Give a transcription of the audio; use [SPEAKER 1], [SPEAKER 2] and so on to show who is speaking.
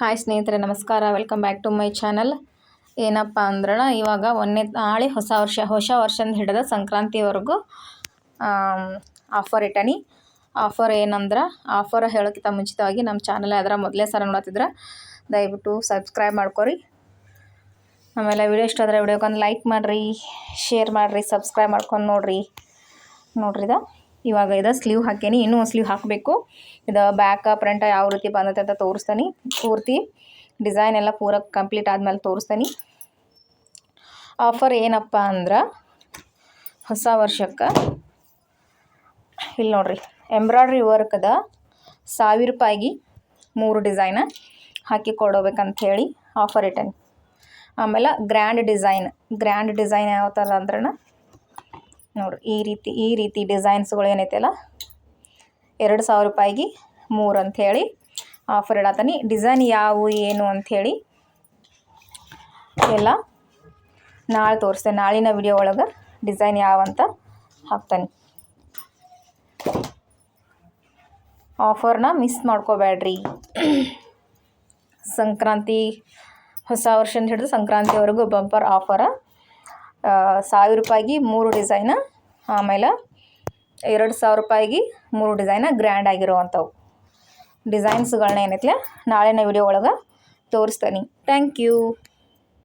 [SPEAKER 1] Hi ಸ್ನೇಹಿತರೆ, ನಮಸ್ಕಾರ. Welcome back to my channel. ಏನಪ್ಪ ಅಂದ್ರೆ ಇವಾಗ ನಾಳೆ ಹೊಸ ವರ್ಷದಿಂದ ಹಿಡಿದ ಸಂಕ್ರಾಂತಿವರೆಗೂ ಆಫರ್ ಇಟ್ಟನಿ. ಆಫರ್ ಏನಂದ್ರೆ, ಆಫರ್ ಹೇಳೋಕ್ಕಿಂತ ಮುಂಚಿತವಾಗಿ ನಮ್ಮ ಚಾನಲ್ ಅದರ ಮೊದಲೇ ಸಲ ನೋಡತ್ತಿದ್ರೆ ದಯವಿಟ್ಟು ಸಬ್ಸ್ಕ್ರೈಬ್ ಮಾಡ್ಕೊರಿ. ಆಮೇಲೆ ವಿಡಿಯೋ ಇಷ್ಟ ಆದರೆ ವಿಡಿಯೋಗೊಂದು ಲೈಕ್ ಮಾಡಿರಿ, ಶೇರ್ ಮಾಡಿರಿ, ಸಬ್ಸ್ಕ್ರೈಬ್ ಮಾಡ್ಕೊಂಡು ನೋಡ್ರಿ. ಇವಾಗ ಇದು ಸ್ಲೀವ್ ಹಾಕೇನಿ, ಇನ್ನೂ ಒಂದು ಸ್ಲೀವ್ ಹಾಕಬೇಕು. ಇದು ಬ್ಯಾಕ್ ಫ್ರಂಟ್ ಯಾವ ರೀತಿ ಬಂದೈತೆ ಅಂತ ತೋರಿಸ್ತೀನಿ. ಪೂರ್ತಿ ಡಿಸೈನ್ ಎಲ್ಲ ಪೂರ ಕಂಪ್ಲೀಟ್ ಆದಮೇಲೆ ತೋರಿಸ್ತೀನಿ. ಆಫರ್ ಏನಪ್ಪ ಅಂದ್ರೆ, ಹೊಸ ವರ್ಷಕ್ಕೆ ಇಲ್ಲಿ ನೋಡ್ರಿ, ಎಂಬ್ರಾಯ್ಡ್ರಿ ವರ್ಕ್ದ 1000 ರೂಪಾಯಿಗೆ 3 ಡಿಸೈನ್ ಹಾಕಿ ಕೊಡೋಬೇಕಂತ ಹೇಳಿ ಆಫರ್ ಇಟ್ಟೇನಿ. ಆಮೇಲೆ ಗ್ರ್ಯಾಂಡ್ ಡಿಸೈನ್ ಯಾವ ಥರ ಅಂದ್ರೆ ನೋಡ್ರಿ, ಈ ರೀತಿ ಡಿಸೈನ್ಸ್ಗಳು ಏನೈತಲ್ಲ 2000 ರೂಪಾಯಿಗೆ 3 ಅಂಥೇಳಿ ಆಫರ್ ಇಡತ್ತೀನಿ. ಡಿಸೈನ್ ಯಾವುವು ಏನು ಅಂಥೇಳಿ ಎಲ್ಲ ನಾಳೆ ತೋರಿಸ್ತೇನೆ. ನಾಳಿನ ವಿಡಿಯೋ ಒಳಗೆ ಡಿಸೈನ್ ಯಾವಂತ ಹಾಕ್ತಾನೆ. ಆಫರ್ನ ಮಿಸ್ ಮಾಡ್ಕೋಬೇಡ್ರಿ. ಸಂಕ್ರಾಂತಿ ಹೊಸ ವರ್ಷದಿಂದ ಹಿಡಿದು ಸಂಕ್ರಾಂತಿವರೆಗೂ ಬಂಪರ್ ಆಫರ. 1000 ರೂಪಾಯಿಗೆ 3 ಡಿಸೈನ, ಆಮೇಲೆ 2000 ರೂಪಾಯಿಗೆ 3 ಡಿಸೈನ ಗ್ರ್ಯಾಂಡ್ ಆಗಿರೋವಂಥವು ಡಿಸೈನ್ಸ್ಗಳನ್ನ ಏನೈತಿಲ್ಲ ನಾಳಿನ ವಿಡಿಯೋ ಒಳಗೆ ತೋರಿಸ್ತೀನಿ. Thank you.